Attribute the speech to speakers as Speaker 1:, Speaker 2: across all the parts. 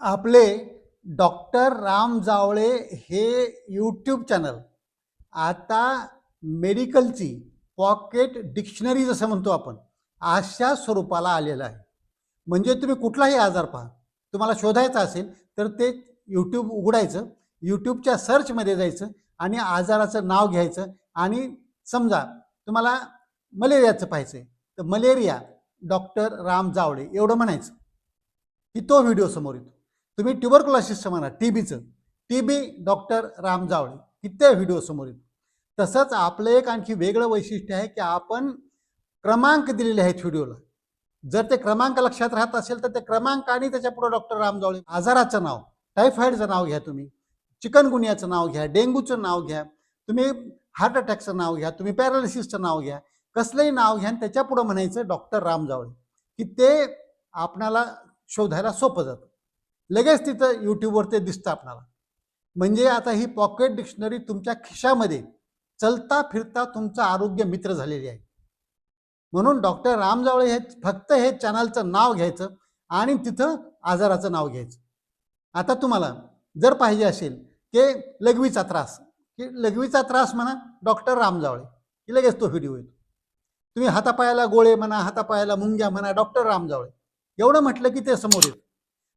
Speaker 1: आपले डॉक्टर राम जावळे हे YouTube channel आता मेडिकलची पॉकेट डिक्शनरी जसं म्हणतो आपण अशा स्वरूपाला आलेलं आहे. म्हणजे तुम्ही कुठलाही आजार पहा, तुम्हाला शोधायचा असेल तर ते यूट्यूब उघडायचं, यूट्यूबच्या सर्चमध्ये जायचं आणि आजाराचं नाव घ्यायचं आणि समजा तुम्हाला मलेरियाचं पाहायचं आहे तर मलेरिया डॉक्टर राम जावळे एवढं म्हणायचं की तो व्हिडिओ समोर येतो. तुम्ही ट्युबरक्युलोसिसचं म्हणा, टीबीचं, टीबी डॉक्टर राम जावळे की ते व्हिडिओ समोर येतो. तसंच आपलं एक आणखी वेगळं वैशिष्ट्य आहे की आपण क्रमांक दिलेले आहेत व्हिडिओला. जर ते क्रमांक लक्षात राहत असेल तर ते क्रमांक आणि त्याच्या पुढे डॉक्टर राम जावळे, आजाराचं नाव, टायफॉईडचं नाव घ्या, तुम्ही चिकनगुनियाचं नाव घ्या, डेंग्यूचं नाव घ्या, तुम्ही हार्ट अटॅकचं नाव घ्या, तुम्ही पॅरालिसिसचं नाव घ्या, कसलंही नाव घ्या आणि त्याच्या पुढे म्हणायचं डॉक्टर राम जावळे की ते आपणाला शोधायला सोपं जातं. लगेच तिथं यूट्यूबवर ते दिसतं आपल्याला. म्हणजे आता ही पॉकेट डिक्शनरी तुमच्या खिशामध्ये चलता फिरता तुमचं आरोग्य मित्र झालेली आहे. म्हणून डॉक्टर राम जावळे हे फक्त हे चॅनलचं नाव घ्यायचं आणि तिथं आजाराचं नाव घ्यायचं. आता तुम्हाला जर पाहिजे असेल की लघवीचा त्रास, की लघवीचा त्रास म्हणा डॉक्टर राम जावळे की लगेच तो व्हिडिओ येतो. तुम्ही हातापायाला गोळे म्हणा, हातापायाला मुंग्या म्हणा, डॉक्टर राम जावळे एवढं म्हटलं की ते समोर येतं.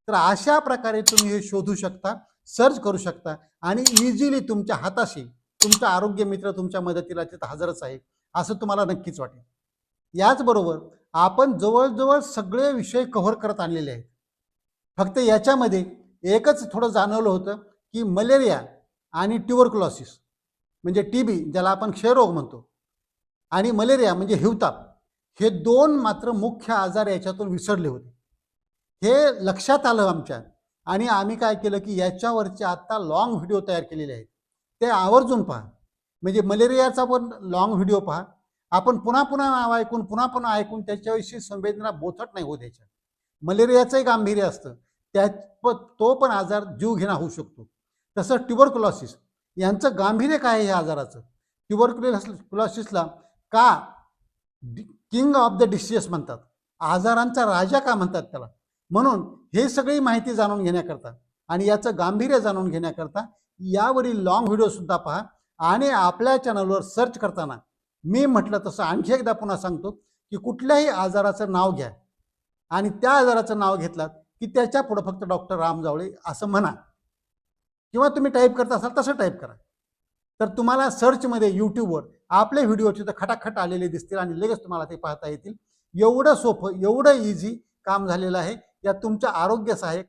Speaker 1: तर अशा प्रकारे तुम्ही हे शोधू शकता, सर्च करू शकता आणि इझिली तुमच्या हाताशी तुमचा आरोग्य मित्र तुमच्या मदतीला तिथं हजरच आहे असं तुम्हाला नक्कीच वाटेल. याचबरोबर आपण जवळजवळ सगळे विषय कव्हर करत आणलेले आहेत. फक्त याच्यामध्ये एकच थोडं जाणवलं होतं की मलेरिया आणि ट्युबरक्युलोसिस म्हणजे टीबी ज्याला आपण क्षयरोग म्हणतो आणि मलेरिया म्हणजे हिवताप, हे दोन मात्र मुख्य आजार याच्यातून विसरले होते. हे लक्षात आलं आमच्या आणि आम्ही काय केलं की याच्यावरचे आता लॉंग व्हिडिओ तयार केलेले आहेत, ते आवर्जून पहा. म्हणजे मलेरियाचा पण लॉंग व्हिडिओ पहा. आपण पुन्हा पुन्हा नाव ऐकून पुन्हा पुन्हा ऐकून त्याच्याविषयी संवेदना बोथट नाही होत. याच्या मलेरियाचंही गांभीर्य असतं, त्या तो पण आजार जीवघेणा होऊ शकतो. तसं ट्युबरक्युलोसिस यांचं गांभीर्य काय आहे या आजाराचं? ट्युबरक्युलोसिसला का किंग ऑफ द डिसीजेस म्हणतात, आजारांचा राजा का म्हणतात त्याला? म्हणून हे सगळी माहिती जाणून घेण्याकरता आणि याचं गांभीर्य जाणून घेण्याकरता यावरील लॉंग व्हिडिओ सुद्धा पहा. आणि आपल्या चॅनलवर सर्च करताना मी म्हटलं तसं आणखी एकदा पुन्हा सांगतो की कुठल्याही आजाराचं नाव घ्या आणि त्या आजाराचं नाव घेतलात की त्याच्या पुढे फक्त डॉक्टर राम जावळे असं म्हणा, किंवा तुम्ही टाईप करत असाल तसं टाईप करा. तर तुम्हाला सर्चमध्ये यूट्यूबवर आपले व्हिडिओ तिथं खटाखट आलेले दिसतील आणि लगेच तुम्हाला ते पाहता येतील. एवढं सोपं, एवढं इझी काम झालेलं आहे. या तुमच्या आरोग्य सहाय्यक